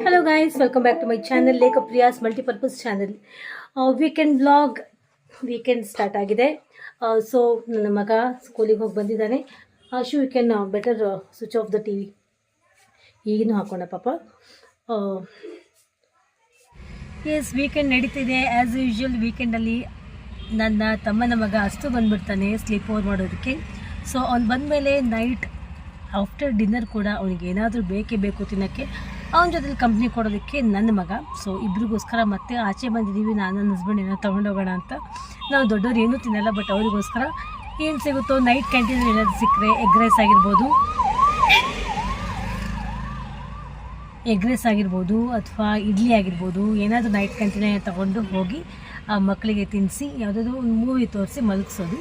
Hello guys, welcome back to my channel Lake of Priya's multi-purpose channel. Weekend vlog weekend start ಆಗಿದೆ. So ನನ್ನ ಮಗ ಸ್ಕೂಲಿಗೆ ಹೋಗಿ ಬಂದಿದ್ದಾನೆ. So you can better switch off the TV. ಈಗಿನೂ ಹಾಕೋಣ ಪಾಪ. ಎಸ್, ವೀಕೆಂಡ್ ನಡೀತಿದೆ. ಆ್ಯಸ್ ಯೂಶ್ವಲ್ ವೀಕೆಂಡಲ್ಲಿ ನನ್ನ ತಮ್ಮನ ಮಗ ಅಷ್ಟು ಬಂದುಬಿಡ್ತಾನೆ ಸ್ಲೀಪ್ ಓವರ್ ಮಾಡೋದಕ್ಕೆ. ಸೊ ಅವ್ನು ಬಂದಮೇಲೆ ನೈಟ್ ಆಫ್ಟರ್ ಡಿನ್ನರ್ ಕೂಡ ಅವನಿಗೆ ಏನಾದರೂ ಬೇಕೇ ಬೇಕು ತಿನ್ನೋಕ್ಕೆ. ಅವನ ಜೊತೆಲಿ ಕಂಪ್ನಿ ಕೊಡೋದಕ್ಕೆ ನನ್ನ ಮಗ. ಸೊ ಇಬ್ರಿಗೋಸ್ಕರ ಮತ್ತೆ ಆಚೆ ಬಂದಿದ್ದೀವಿ. ನಾನು ನನ್ನ ಹಸ್ಬೆಂಡ್ ಏನೋ ತೊಗೊಂಡೋಗೋಣ ಅಂತ. ನಾವು ದೊಡ್ಡವ್ರು ಏನೂ ತಿನ್ನಲ್ಲ, ಬಟ್ ಅವರಿಗೋಸ್ಕರ ಏನು ಸಿಗುತ್ತೋ ನೈಟ್ ಕ್ಯಾಂಟೀನಲ್ಲಿ ಏನಾದರೂ ಸಿಕ್ಕರೆ ಎಗ್ ರೈಸ್ ಆಗಿರ್ಬೋದು ಅಥವಾ ಇಡ್ಲಿ ಆಗಿರ್ಬೋದು, ಏನಾದರೂ ನೈಟ್ ಕ್ಯಾಂಟೀನೇ ತಗೊಂಡು ಹೋಗಿ ಮಕ್ಕಳಿಗೆ ತಿನ್ನಿಸಿ ಯಾವುದಾದ್ರು ಒಂದು ಮೂವಿ ತೋರಿಸಿ ಮಲಗಿಸೋದು.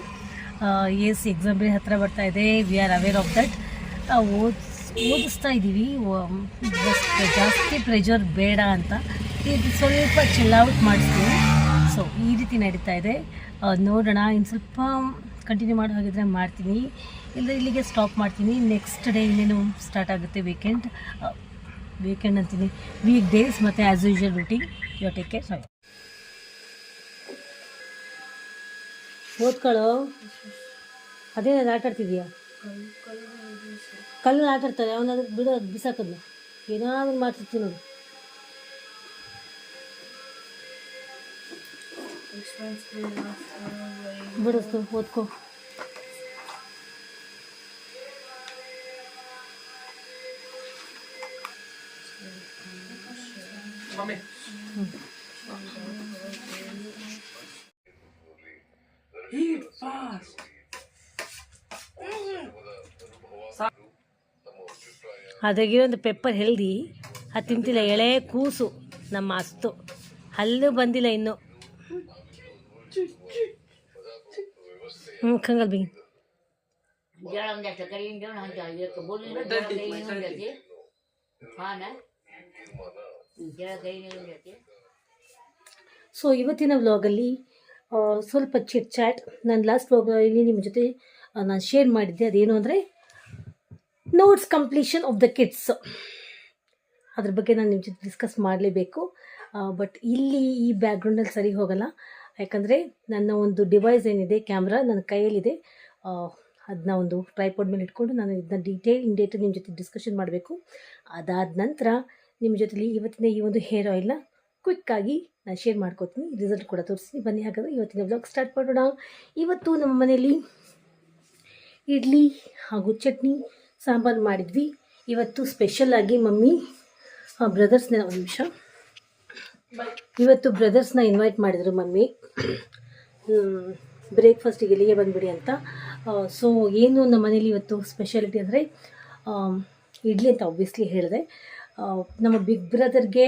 ಎಸ್, ಎಕ್ಸಾಮ್ ಬೇರೆ ಹತ್ತಿರ ಬರ್ತಾ ಇದೆ. We are aware of that. ಓದಿಸ್ತಾ ಇದ್ದೀವಿ. ಜಾಸ್ತಿ ಪ್ರೆಷರ್ ಬೇಡ ಅಂತ ಇದು ಸ್ವಲ್ಪ ಚಿಲ್ಔಟ್ ಮಾಡಿಸ್ತೀವಿ. ಸೊ ಈ ರೀತಿ ನಡೀತಾ ಇದೆ. ನೋಡೋಣ, ಇನ್ನು ಸ್ವಲ್ಪ ಕಂಟಿನ್ಯೂ ಮಾಡೋ ಹಾಗಿದ್ರೆ ಮಾಡ್ತೀನಿ, ಇಲ್ಲ ಇಲ್ಲಿಗೆ ಸ್ಟಾಪ್ ಮಾಡ್ತೀನಿ. ನೆಕ್ಸ್ಟ್ ಡೇ ಇನ್ನೇನು ಸ್ಟಾರ್ಟ್ ಆಗುತ್ತೆ ವೀಕೆಂಡ್ ಅಂತೀನಿ, ವೀಕ್ ಡೇಸ್ ಮತ್ತು as usual routine. You take care. Sorry, ಓದ್ಕೊಳ್ಳೋ. ಅದೇನಾದ್ರು ಆಟ ಆಡ್ತಿದ್ಯಾ? ಕಲ್ಲು ಆಟ ಆಡ್ತಾರೆ. ಅವನಾದ್ರು ಬಿಸಾಕದ್ನ ಏನಾದರೂ ಮಾಡ್ತಿರ್ತೀನಿ ನೋಡಿ. ಬಿಡಿಸ್ತು, ಓದ್ಕೋ. ಅದಾಗಿರೋ ಒಂದು ಪೆಪ್ಪರ್ ಹೆಲ್ದಿ ಅದು ತಿಂತಿಲ್ಲ. ಎಳೆ ಕೂಸು ನಮ್ಮ ಅಸ್ತು, ಹಲ್ಲು ಬಂದಿಲ್ಲ ಇನ್ನು. ಕಂಗಲ್ ಬಿಗಿ ಸೊ ಇವತ್ತಿನ ವ್ಲಾಗಲ್ಲಿ ಸ್ವಲ್ಪ ಚಿಟ್ ಚಾಟ್. ನಾನು ಲಾಸ್ಟ್ ವ್ಲಾಗಲ್ಲಿ ನಿಮ್ಮ ಜೊತೆ ನಾನು ಶೇರ್ ಮಾಡಿದ್ದೆ. ಅದೇನು ಅಂದರೆ notes completion of the kids. ಅದ್ರ ಬಗ್ಗೆ ನಾನು ನಿಮ್ಮ ಜೊತೆ ಡಿಸ್ಕಸ್ ಮಾಡಲೇಬೇಕು. ಬಟ್ ಇಲ್ಲಿ ಈ ಬ್ಯಾಕ್ಗ್ರೌಂಡಲ್ಲಿ ಸರಿ ಹೋಗಲ್ಲ, ಯಾಕಂದರೆ ನನ್ನ ಒಂದು ಡಿವೈಸ್ ಏನಿದೆ, ಕ್ಯಾಮ್ರಾ ನನ್ನ ಕೈಯಲ್ಲಿದೆ. ಅದನ್ನ ಒಂದು ಟ್ರೈಪಾಡ್ ಮೇಲೆ ಇಟ್ಕೊಂಡು ನಾನು ಇದನ್ನ ಇನ್ ಡೇಟಲ್ ನಿಮ್ಮ ಜೊತೆ ಡಿಸ್ಕಷನ್ ಮಾಡಬೇಕು. ಅದಾದ ನಂತರ ನಿಮ್ಮ ಜೊತೆಲಿ ಇವತ್ತಿನ ಈ ಒಂದು ಹೇರ್ ಆಯಿಲ್ನ ಕ್ವಿಕ್ಕಾಗಿ ನಾನು ಶೇರ್ ಮಾಡ್ಕೋತೀನಿ, ರಿಸಲ್ಟ್ ಕೂಡ ತೋರಿಸ್ತೀನಿ. ಬನ್ನಿ ಹಾಗಾದರೆ ಇವತ್ತಿನ ವ್ಲಾಗ್ ಸ್ಟಾರ್ಟ್ ಮಾಡೋಣ. ಇವತ್ತು ನಮ್ಮ ಮನೆಯಲ್ಲಿ ಇಡ್ಲಿ ಹಾಗೂ ಚಟ್ನಿ ಸಾಂಬಾರು ಮಾಡಿದ್ವಿ. ಇವತ್ತು ಸ್ಪೆಷಲಾಗಿ ಮಮ್ಮಿ ಬ್ರದರ್ಸ್ನ ಒಂದು ನಿಮಿಷ ಇವತ್ತು ಬ್ರದರ್ಸ್ನ ಇನ್ವೈಟ್ ಮಾಡಿದರು ಮಮ್ಮಿ ಬ್ರೇಕ್ಫಾಸ್ಟಿಗೆ ಇಲ್ಲಿಗೆ ಬಂದುಬಿಡಿ ಅಂತ. ಸೊ ಏನು ನಮ್ಮ ಮನೇಲಿ ಇವತ್ತು ಸ್ಪೆಷಾಲಿಟಿ ಅಂದರೆ ಇಡ್ಲಿ ಅಂತ ಆಬ್ವಿಯಸ್ಲಿ ಹೇಳಿದೆ. ನಮ್ಮ ಬಿಗ್ ಬ್ರದರ್ಗೆ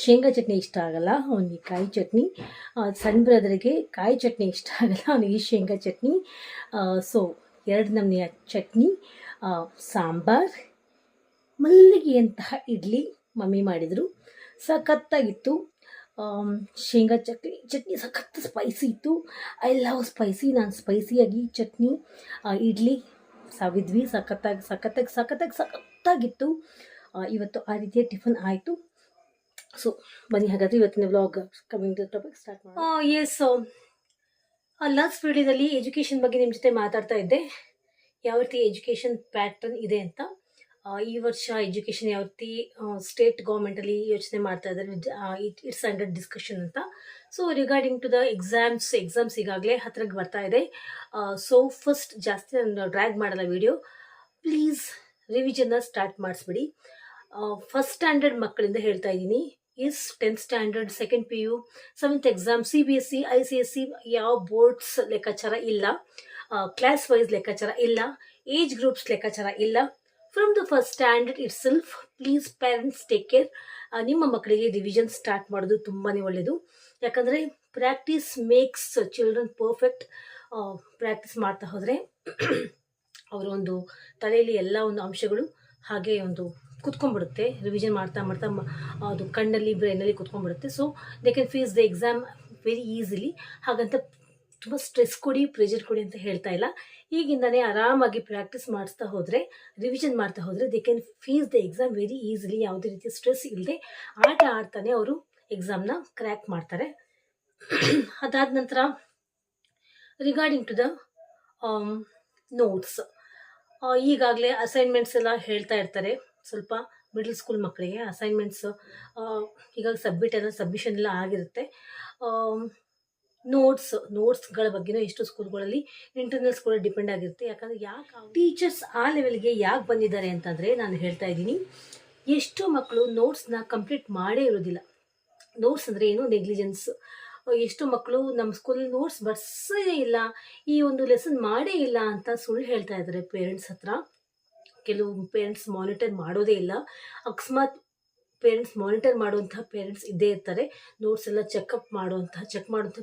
ಶೇಂಗಾ ಚಟ್ನಿ ಇಷ್ಟ ಆಗಲ್ಲ, ಅವನಿಗೆ ಕಾಯಿ ಚಟ್ನಿ. ಸಣ್ಣ ಬ್ರದರ್ಗೆ ಕಾಯಿ ಚಟ್ನಿ ಇಷ್ಟ ಆಗಲ್ಲ, ಅವನಿಗೆ ಶೇಂಗಾ ಚಟ್ನಿ. ಸೊ 2 ನಮೂನೆಯ ಚಟ್ನಿ, ಸಾಂಬಾರ್, ಮಲ್ಲಿಗೆಯಂತಹ ಇಡ್ಲಿ ಮಮ್ಮಿ ಮಾಡಿದರು. ಸಖತ್ತಾಗಿತ್ತು. ಶೇಂಗಾ ಚಟ್ನಿ ಸಖತ್ ಸ್ಪೈಸಿ ಇತ್ತು. I love spicy. ನಾನು ಸ್ಪೈಸಿಯಾಗಿ ಚಟ್ನಿ ಇಡ್ಲಿ ಸವಿದ್ವಿ. ಸಖತ್ತಾಗಿತ್ತು. ಇವತ್ತು ಆ ರೀತಿಯ ಟಿಫನ್ ಆಯಿತು. ಸೊ ಬನ್ನಿ ಹಾಗಾದರೆ ಇವತ್ತಿನ vlog coming to topic start ಮಾಡಿ. ಎಸ್, ಲಾಸ್ಟ್ ವಿಡಿಯೋದಲ್ಲಿ ಎಜುಕೇಷನ್ ಬಗ್ಗೆ ನಿಮ್ಮ ಜೊತೆ ಮಾತಾಡ್ತಾ ಇದ್ದೆ, ಯಾವ ರೀತಿ ಎಜುಕೇಷನ್ ಪ್ಯಾಟರ್ನ್ ಇದೆ ಅಂತ. ಈ ವರ್ಷ ಎಜುಕೇಷನ್ ಯಾವ ರೀತಿ ಸ್ಟೇಟ್ ಗೌರ್ಮೆಂಟಲ್ಲಿ ಯೋಚನೆ ಮಾಡ್ತಾ ಇದ್ದಾರೆ, ಇಟ್ಸ್ ಅಂಡರ್ ಡಿಸ್ಕಷನ್ ಅಂತ. So regarding to the exams ಈಗಾಗಲೇ ಹತ್ತಿರಕ್ಕೆ ಬರ್ತಾ ಇದೆ. ಸೊ ಫಸ್ಟ್ ಜಾಸ್ತಿ ನಾನು ಡ್ರ್ಯಾಗ್ ಮಾಡಲ್ಲ ವಿಡಿಯೋ. ಪ್ಲೀಸ್ ರಿವಿಷನ್ನ ಸ್ಟಾರ್ಟ್ ಮಾಡಿಸ್ಬಿಡಿ. ಫಸ್ಟ್ ಸ್ಟ್ಯಾಂಡರ್ಡ್ ಮಕ್ಕಳಿಂದ ಹೇಳ್ತಾ ಇದ್ದೀನಿ. 10th standard, 2nd PU, 7th exam, CBSE, ICSE ಯಾವ ಬೋರ್ಡ್ಸ್ ಲೆಕ್ಕಾಚಾರ ಇಲ್ಲ, ಕ್ಲಾಸ್ ವೈಸ್ ಲೆಕ್ಕಾಚಾರ ಇಲ್ಲ, ಏಜ್ ಗ್ರೂಪ್ಸ್ ಲೆಕ್ಕಾಚಾರ ಇಲ್ಲ. From the first standard it self please parents take care. ನಿಮ್ಮ ಮಕ್ಕಳಿಗೆ ರಿವಿಷನ್ ಸ್ಟಾರ್ಟ್ ಮಾಡೋದು ತುಂಬಾ ಒಳ್ಳೆಯದು. ಯಾಕಂದರೆ practice makes children perfect. Practice ಮಾಡ್ತಾ ಹೋದರೆ ಅವರ ಒಂದು ತಲೆಯಲ್ಲಿ ಎಲ್ಲ ಒಂದು ಅಂಶಗಳು ಹಾಗೆ ಒಂದು ಕುತ್ಕೊಂಡ್ಬಿಡುತ್ತೆ. ರಿವಿಷನ್ ಮಾಡ್ತಾ ಅದು ಕಣ್ಣಲ್ಲಿ ಬ್ರೈನಲ್ಲಿ ಕುತ್ಕೊಂಡ್ಬಿಡುತ್ತೆ. So they can face the exam very easily. ಹಾಗಂತ ತುಂಬ ಸ್ಟ್ರೆಸ್ ಕೊಡಿ, ಪ್ರೆಷರ್ ಕೊಡಿ ಅಂತ ಹೇಳ್ತಾ ಇಲ್ಲ. ಈಗಿಂದನೇ ಆರಾಮಾಗಿ ಪ್ರಾಕ್ಟೀಸ್ ಮಾಡಿಸ್ತಾ ಹೋದರೆ, ರಿವಿಷನ್ ಮಾಡ್ತಾ ಹೋದರೆ they can face the exam very easily. ಯಾವುದೇ ರೀತಿ ಸ್ಟ್ರೆಸ್ ಇಲ್ಲದೆ ಆಟ ಆಡ್ತಾನೆ ಅವರು ಎಕ್ಸಾಮ್ನ ಕ್ರ್ಯಾಕ್ ಮಾಡ್ತಾರೆ. ಅದಾದ ನಂತರ ರಿಗಾರ್ಡಿಂಗ್ ಟು ದ ನೋಟ್ಸ್, ಈಗಾಗಲೇ ಅಸೈನ್ಮೆಂಟ್ಸ್ ಎಲ್ಲ ಹೇಳ್ತಾ ಇರ್ತಾರೆ. ಸ್ವಲ್ಪ ಮಿಡಲ್ ಸ್ಕೂಲ್ ಮಕ್ಕಳಿಗೆ ಅಸೈನ್ಮೆಂಟ್ಸ್ ಈಗ ಸಬ್ಮಿಷನ್ ಎಲ್ಲ ಆಗಿರುತ್ತೆ. ನೋಟ್ಸ್ಗಳ ಬಗ್ಗೆನೂ ಎಷ್ಟು ಸ್ಕೂಲ್ಗಳಲ್ಲಿ ಇಂಟರ್ನಲ್ಸ್ ಕೂಡ ಡಿಪೆಂಡ್ ಆಗಿರುತ್ತೆ. ಯಾಕಂದರೆ ಟೀಚರ್ಸ್ ಆ ಲೆವೆಲ್ಗೆ ಯಾಕೆ ಬಂದಿದ್ದಾರೆ ಅಂತಂದರೆ, ನಾನು ಹೇಳ್ತಾ ಇದ್ದೀನಿ, ಎಷ್ಟೋ ಮಕ್ಕಳು ನೋಟ್ಸ್ನ ಕಂಪ್ಲೀಟ್ ಮಾಡೇ ಇರೋದಿಲ್ಲ. ನೋಟ್ಸ್ ಅಂದರೆ ಏನು, ನೆಗ್ಲಿಜೆನ್ಸ್. ಎಷ್ಟೋ ಮಕ್ಕಳು ನಮ್ಮ ಸ್ಕೂಲಲ್ಲಿ ನೋಟ್ಸ್ ಬರ್ಸೇ ಇಲ್ಲ, ಈ ಒಂದು ಲೆಸನ್ ಮಾಡೇ ಇಲ್ಲ ಅಂತ ಸುಳ್ಳು ಹೇಳ್ತಾ ಇದ್ದಾರೆ ಪೇರೆಂಟ್ಸ್ ಹತ್ರ. ಕೆಲವು ಪೇರೆಂಟ್ಸ್ ಮಾನಿಟರ್ ಮಾಡೋದೇ ಇಲ್ಲ. ಅಕಸ್ಮಾತ್ ಪೇರೆಂಟ್ಸ್ ಮಾನಿಟರ್ ಮಾಡುವಂತಹ ಪೇರೆಂಟ್ಸ್ ಇದ್ದೇ ಇರ್ತಾರೆ. ನೋಟ್ಸ್ ಎಲ್ಲ ಚೆಕ್ ಮಾಡುವಂಥ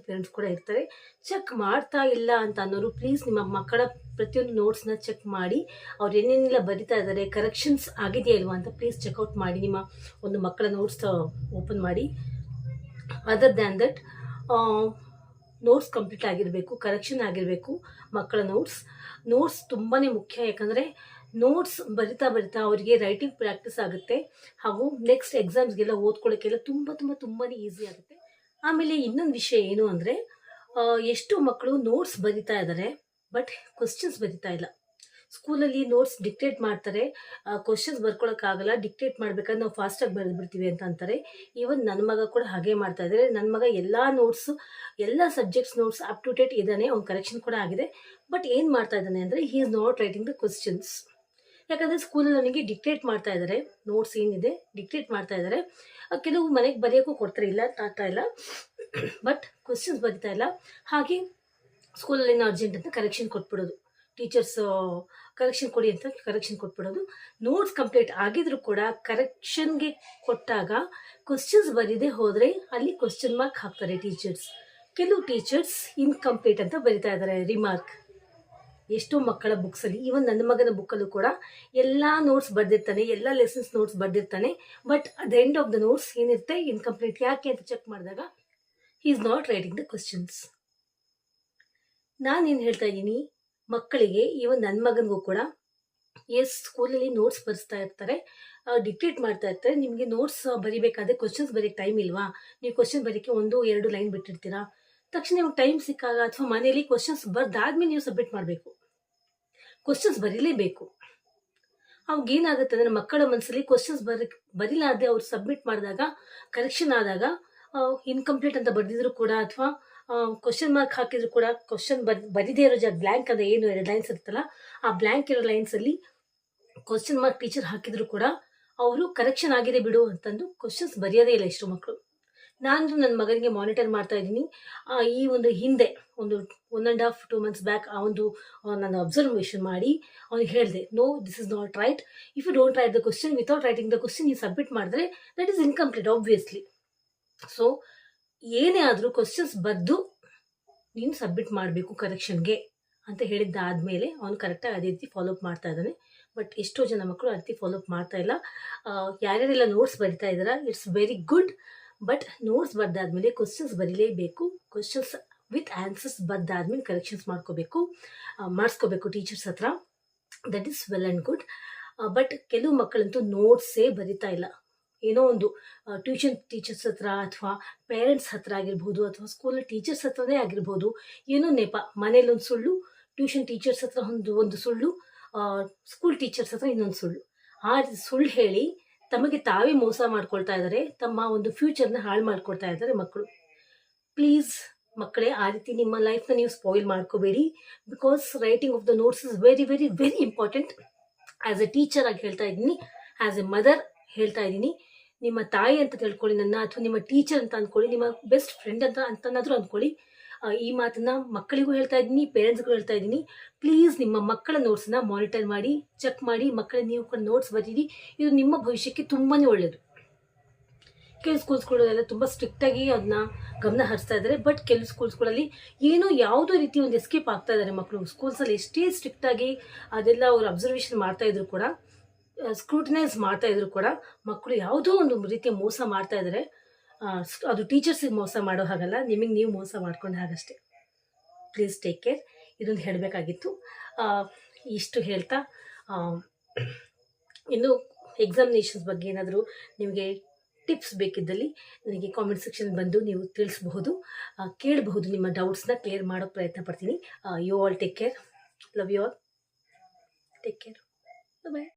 ಪೇರೆಂಟ್ಸ್ ಕೂಡ ಇರ್ತಾರೆ. ಚೆಕ್ ಮಾಡ್ತಾ ಇಲ್ಲ ಅಂತ ಅನ್ನೋರು, ಪ್ಲೀಸ್ ನಿಮ್ಮ ಮಕ್ಕಳ ಪ್ರತಿಯೊಂದು ನೋಟ್ಸ್ನ ಚೆಕ್ ಮಾಡಿ, ಅವ್ರು ಏನೇನೆಲ್ಲ ಬರಿತಾ ಇದ್ದಾರೆ, ಕರೆಕ್ಷನ್ಸ್ ಆಗಿದೆಯಾ ಇಲ್ವಾ ಅಂತ ಪ್ಲೀಸ್ ಚೆಕ್ಔಟ್ ಮಾಡಿ. ನಿಮ್ಮ ಒಂದು ಮಕ್ಕಳ ನೋಟ್ಸ್ ಓಪನ್ ಮಾಡಿ. Other than that, notes complete ಆಗಿರಬೇಕು, ಕರೆಕ್ಷನ್ ಆಗಿರಬೇಕು. ಮಕ್ಕಳ ನೋಟ್ಸ್ ತುಂಬಾ ಮುಖ್ಯ. ಯಾಕಂದರೆ ನೋಟ್ಸ್ ಬರಿತಾ ಅವರಿಗೆ ರೈಟಿಂಗ್ ಪ್ರಾಕ್ಟೀಸ್ ಆಗುತ್ತೆ, ಹಾಗೂ ನೆಕ್ಸ್ಟ್ ಎಕ್ಸಾಮ್ಸ್ಗೆಲ್ಲ ಓದ್ಕೊಳ್ಳೋಕ್ಕೆಲ್ಲ ತುಂಬಾ ಈಸಿ ಆಗುತ್ತೆ. ಆಮೇಲೆ ಇನ್ನೊಂದು ವಿಷಯ ಏನು ಅಂದರೆ, ಎಷ್ಟು ಮಕ್ಕಳು ನೋಟ್ಸ್ ಬರಿತಾ ಇದ್ದಾರೆ ಬಟ್ ಕ್ವಶನ್ಸ್ ಬರಿತಾ ಇಲ್ಲ. ಸ್ಕೂಲಲ್ಲಿ ನೋಟ್ಸ್ ಡಿಕ್ಟೇಟ್ ಮಾಡ್ತಾರೆ, ಕ್ವಶನ್ಸ್ ಬರ್ಕೊಳಕ್ಕಾಗಲ್ಲ, ಡಿಕ್ಟೇಟ್ ಮಾಡ್ಬೇಕಾದ್ರೆ ನಾವು ಫಾಸ್ಟಾಗಿ ಬರೆದ್ಬಿಡ್ತೀವಿ ಅಂತ ಅಂತಾರೆ. ಈವನ್ ನನ್ನ ಮಗ ಕೂಡ ಹಾಗೆ ಮಾಡ್ತಾ ಇದ್ದಾರೆ. ನನ್ನ ಮಗ ಎಲ್ಲ subjects notes up to date ಇದ್ದಾನೆ, ಅವ್ನು ಕರೆಕ್ಷನ್ ಕೂಡ ಆಗಿದೆ. ಬಟ್ ಏನು ಮಾಡ್ತಾ ಇದ್ದಾನೆ ಅಂದರೆ, ಹಿ is not writing the questions. ಯಾಕಂದರೆ ಸ್ಕೂಲಲ್ಲಿ ನನಗೆ ಡಿಕ್ಟೇಟ್ ಮಾಡ್ತಾ ಇದ್ದಾರೆ, ನೋಟ್ಸ್ ಏನಿದೆ ಡಿಕ್ಟೇಟ್ ಮಾಡ್ತಾ ಇದ್ದಾರೆ. ಕೆಲವು ಮನೆಗೆ ಬರೆಯೋಕ್ಕೂ ಕೊಡ್ತಾರೆ, ಇಲ್ಲ, ಬಟ್ ಕ್ವಶನ್ಸ್ ಬರಿತಾ ಇಲ್ಲ. ಹಾಗೆ ಸ್ಕೂಲಲ್ಲಿ ಅರ್ಜೆಂಟ್ ಅಂತ ಕರೆಕ್ಷನ್ ಕೊಟ್ಬಿಡೋದು, ಟೀಚರ್ಸ್ ಕರೆಕ್ಷನ್ ಕೊಡಿ ಅಂತ ಕರೆಕ್ಷನ್ ಕೊಟ್ಬಿಡೋದು. ನೋಟ್ಸ್ ಕಂಪ್ಲೀಟ್ ಆಗಿದ್ರು ಕೂಡ ಕರೆಕ್ಷನ್ಗೆ ಕೊಟ್ಟಾಗ ಕ್ವಶನ್ಸ್ ಬರೀದೆ ಹೋದರೆ ಅಲ್ಲಿ ಕ್ವಶನ್ ಮಾರ್ಕ್ ಹಾಕ್ತಾರೆ ಟೀಚರ್ಸ್. ಕೆಲವು ಟೀಚರ್ಸ್ ಇನ್ಕಂಪ್ಲೀಟ್ ಅಂತ ಬರಿತಾ ಇದ್ದಾರೆ, ರಿಮಾರ್ಕ್. ಎಷ್ಟೋ ಮಕ್ಕಳ ಬುಕ್ಸಲ್ಲಿ, ಈವನ್ ನನ್ನ ಮಗನ ಬುಕ್ಕಲ್ಲೂ ಕೂಡ ಎಲ್ಲ ನೋಟ್ಸ್ ಬರೆದಿರ್ತಾನೆ, ಎಲ್ಲ ಲೆಸನ್ಸ್ ನೋಟ್ಸ್ ಬರೆದಿರ್ತಾನೆ. But at the end of the notes ಏನಿರುತ್ತೆ, ಇನ್ಕಂಪ್ಲೀಟ್. ಯಾಕೆ ಅಂತ ಚೆಕ್ ಮಾಡಿದಾಗ he is not writing the questions. ನಾನೇನು ಹೇಳ್ತಾ ಇದ್ದೀನಿ, ಮಕ್ಕಳಿಗೆ, ಈವನ್ ನನ್ನ ಮಗನಿಗೂ ಕೂಡ ಸ್ಕೂಲಲ್ಲಿ ನೋಟ್ಸ್ ಬರೆಸ್ತಾ ಇರ್ತಾರೆ, ಡಿಕ್ಟೇಟ್ ಮಾಡ್ತಾ ಇರ್ತಾರೆ. ನಿಮಗೆ ನೋಟ್ಸ್ ಬರಿಬೇಕಾದ್ರೆ ಕ್ವಶನ್ಸ್ ಬರೆಯೋಕ್ಕೆ ಟೈಮ್ ಇಲ್ವಾ, ನೀವು ಕ್ವಶನ್ ಬರೋಕ್ಕೆ 1-2 ಲೈನ್ ಬಿಟ್ಟಿರ್ತೀರಾ. ತಕ್ಷಣ ನಿಮ್ಗೆ ಟೈಮ್ ಸಿಕ್ಕಾಗ ಅಥವಾ ಮನೆಯಲ್ಲಿ ಕ್ವಶನ್ಸ್ ಬರ್ದಾದ್ಮೇಲೆ ನೀವು ಸಬ್ಮಿಟ್ ಮಾಡಬೇಕು. ಕ್ವಶನ್ಸ್ ಬರೀಲೇಬೇಕು. ಅವಾಗ ಏನಾಗುತ್ತೆ ಅಂದರೆ, ಮಕ್ಕಳ ಮನಸ್ಸಲ್ಲಿ ಕ್ವಶನ್ಸ್ ಬರಿಲಾರ್ದೆ ಅವ್ರು ಸಬ್ಮಿಟ್ ಮಾಡಿದಾಗ, ಕರೆಕ್ಷನ್ ಆದಾಗ, ಇನ್ಕಂಪ್ಲೀಟ್ ಅಂತ ಬರೆದಿದ್ರು ಕೂಡ ಅಥವಾ ಕ್ವಶನ್ ಮಾರ್ಕ್ ಹಾಕಿದ್ರು ಕೂಡ, ಕ್ವಶನ್ ಬರಿದೇ ಇರೋ ಜಾಗ ಬ್ಲ್ಯಾಂಕ್ ಅಂದರೆ ಏನು 2 ಲೈನ್ಸ್ ಇರುತ್ತಲ್ಲ, ಆ ಬ್ಲ್ಯಾಂಕ್ ಇರೋ ಲೈನ್ಸಲ್ಲಿ ಕ್ವಶನ್ ಮಾರ್ಕ್ ಟೀಚರ್ ಹಾಕಿದ್ರು ಕೂಡ ಅವರು ಕರೆಕ್ಷನ್ ಆಗಿದೆ ಬಿಡು ಅಂತಂದು ಕ್ವಶನ್ಸ್ ಬರೆಯೋದೇ ಇಲ್ಲ ಎಷ್ಟೋ ಮಕ್ಕಳು. ನಾನು ನನ್ನ ಮಗನಿಗೆ ಮಾನಿಟರ್ ಮಾಡ್ತಾ ಇದ್ದೀನಿ. ಈ ಒಂದು ಹಿಂದೆ 1.5-2 months ಬ್ಯಾಕ್ ನಾನು ಅಬ್ಸರ್ವೇಷನ್ ಮಾಡಿ ಅವ್ನಿಗೆ ಹೇಳಿದೆ, no, this is not right. If you don't write the question, without writing the question ನೀವು ಸಬ್ಮಿಟ್ ಮಾಡಿದ್ರೆ that is incomplete obviously. So ಏನೇ ಆದರೂ ಕ್ವಶನ್ಸ್ ಬರೆದು ನೀನು ಸಬ್ಮಿಟ್ ಮಾಡಬೇಕು ಕರೆಕ್ಷನ್ಗೆ ಅಂತ ಹೇಳಿದ್ದಾದಮೇಲೆ ಅವನು ಕರೆಕ್ಟಾಗಿ ಅದೇ ರೀತಿ ಫಾಲೋಅಪ್ ಮಾಡ್ತಾ ಇದ್ದಾನೆ. ಬಟ್ ಎಷ್ಟೋ ಜನ ಮಕ್ಕಳು ಆ ರೀತಿ ಫಾಲೋಅಪ್ ಮಾಡ್ತಾ ಇಲ್ಲ. ಯಾರ್ಯಾರೆಲ್ಲ ನೋಟ್ಸ್ ಬರಿತಾ ಇದ್ದಾರಾ, it's very good. But notes ಬರೆದಾದ್ಮೇಲೆ ಕ್ವಶನ್ಸ್ ಬರೀಲೇಬೇಕು. ಕ್ವಶನ್ಸ್ ವಿತ್ ಆನ್ಸರ್ಸ್ ಬರೆದಾದ್ಮೇಲೆ ಕರೆಕ್ಷನ್ಸ್ ಮಾಡಿಸ್ಕೋಬೇಕು ಟೀಚರ್ಸ್ ಹತ್ರ. That is well and good. But ಕೆಲವು ಮಕ್ಕಳಂತೂ ನೋಟ್ಸೇ ಬರಿತಾ ಇಲ್ಲ. ಏನೋ ಒಂದು ಟ್ಯೂಷನ್ ಟೀಚರ್ಸ್ ಹತ್ರ ಅಥವಾ ಪೇರೆಂಟ್ಸ್ ಹತ್ರ ಆಗಿರ್ಬೋದು, ಅಥವಾ ಸ್ಕೂಲ್ ಟೀಚರ್ಸ್ ಹತ್ರನೇ ಆಗಿರ್ಬೋದು, ಏನೋ ನೆಪ, ಮನೇಲೊಂದು ಸುಳ್ಳು, ಟ್ಯೂಷನ್ ಟೀಚರ್ಸ್ ಹತ್ರ ಒಂದು ಸುಳ್ಳು, ಸ್ಕೂಲ್ ಟೀಚರ್ಸ್ ಹತ್ರ ಇನ್ನೊಂದು ಸುಳ್ಳು. ಆ ಸುಳ್ಳು ಹೇಳಿ ತಮಗೆ ತಾವೇ ಮೋಸ ಮಾಡ್ಕೊಳ್ತಾ ಇದ್ದಾರೆ, ತಮ್ಮ ಒಂದು ಫ್ಯೂಚರ್ನ ಹಾಳು ಮಾಡ್ಕೊಳ್ತಾ ಇದ್ದಾರೆ ಮಕ್ಕಳು. ಪ್ಲೀಸ್ ಮಕ್ಕಳೇ, ಆ ರೀತಿ ನಿಮ್ಮ ಲೈಫ್ನ ನೀವು ಸ್ಪಾಯಿಲ್ ಮಾಡ್ಕೋಬೇಡಿ. Because writing of the notes is very very very important. As A teacher ಆಗಿ ಹೇಳ್ತಾ ಇದ್ದೀನಿ, ಆ್ಯಸ್ ಎ ಮದರ್ ಹೇಳ್ತಾ ಇದ್ದೀನಿ. ನಿಮ್ಮ ತಾಯಿ ಅಂತ ತಿಳ್ಕೊಳ್ಳಿ ನನ್ನ, ಅಥವಾ ನಿಮ್ಮ ಟೀಚರ್ ಅಂತ ಅಂದ್ಕೊಳ್ಳಿ, ನಿಮ್ಮ ಬೆಸ್ಟ್ ಫ್ರೆಂಡ್ ಅಂತನಾದರೂ ಅಂದ್ಕೊಳ್ಳಿ. ಈ ಮಾತನ್ನ ಮಕ್ಕಳಿಗೂ ಹೇಳ್ತಾ ಇದ್ದೀನಿ, ಪೇರೆಂಟ್ಸ್ಗೂ ಹೇಳ್ತಾ ಇದ್ದೀನಿ. ಪ್ಲೀಸ್ ನಿಮ್ಮ ಮಕ್ಕಳ ನೋಟ್ಸ್ನ ಮಾನಿಟರ್ ಮಾಡಿ, ಚೆಕ್ ಮಾಡಿ. ಮಕ್ಕಳಿಗೆ ನೀವು ಕೂಡ ನೋಟ್ಸ್ ಬರೀರಿ, ಇದು ನಿಮ್ಮ ಭವಿಷ್ಯಕ್ಕೆ ತುಂಬಾ ಒಳ್ಳೆಯದು. ಕೆಲವು ಸ್ಕೂಲ್ಸ್ಗಳೆಲ್ಲ ತುಂಬ ಸ್ಟ್ರಿಕ್ಟಾಗಿ ಅದನ್ನ ಗಮನ ಹರಿಸ್ತಾ ಇದ್ದಾರೆ. ಬಟ್ ಕೆಲವು ಸ್ಕೂಲ್ಸ್ಗಳಲ್ಲಿ ಯಾವುದೋ ರೀತಿ ಒಂದು ಎಸ್ಕೇಪ್ ಆಗ್ತಾ ಇದ್ದಾರೆ ಮಕ್ಕಳು. ಸ್ಕೂಲ್ಸಲ್ಲಿ ಎಷ್ಟೇ ಸ್ಟ್ರಿಕ್ಟಾಗಿ ಅದೆಲ್ಲ ಅವ್ರು ಅಬ್ಸರ್ವೇಷನ್ ಮಾಡ್ತಾ ಇದ್ರು ಕೂಡ, ಸ್ಕ್ರೂಟಿನೈಸ್ ಮಾಡ್ತಾ ಇದ್ರು ಕೂಡ, ಮಕ್ಕಳು ಯಾವುದೋ ಒಂದು ರೀತಿಯ ಮೋಸ ಮಾಡ್ತಾ ಇದ್ದಾರೆ. ಅದು ಟೀಚರ್ಸಿಗೆ ಮೋಸ ಮಾಡೋ ಹಾಗಲ್ಲ, ನಿಮಗೆ ನೀವು ಮೋಸ ಮಾಡ್ಕೊಂಡು ಹಾಗಷ್ಟೇ. Please take care. ಇದೊಂದು ಹೇಳಬೇಕಾಗಿತ್ತು. ಇಷ್ಟು ಹೇಳ್ತಾ ಇನ್ನು ಎಕ್ಸಾಮಿನೇಷನ್ಸ್ ಬಗ್ಗೆ ಏನಾದರೂ ನಿಮಗೆ ಟಿಪ್ಸ್ ಬೇಕಿದ್ದಲ್ಲಿ ನನಗೆ ಕಾಮೆಂಟ್ ಸೆಕ್ಷನ್ ಬಂದು ನೀವು ತಿಳಿಸಬಹುದು, ಕೇಳಬಹುದು. ನಿಮ್ಮ ಡೌಟ್ಸ್ನ ಕ್ಲಿಯರ್ ಮಾಡೋಕ್ಕೆ ಪ್ರಯತ್ನ ಪಡ್ತೀನಿ. You all take care. Love you all. Take care. Bye.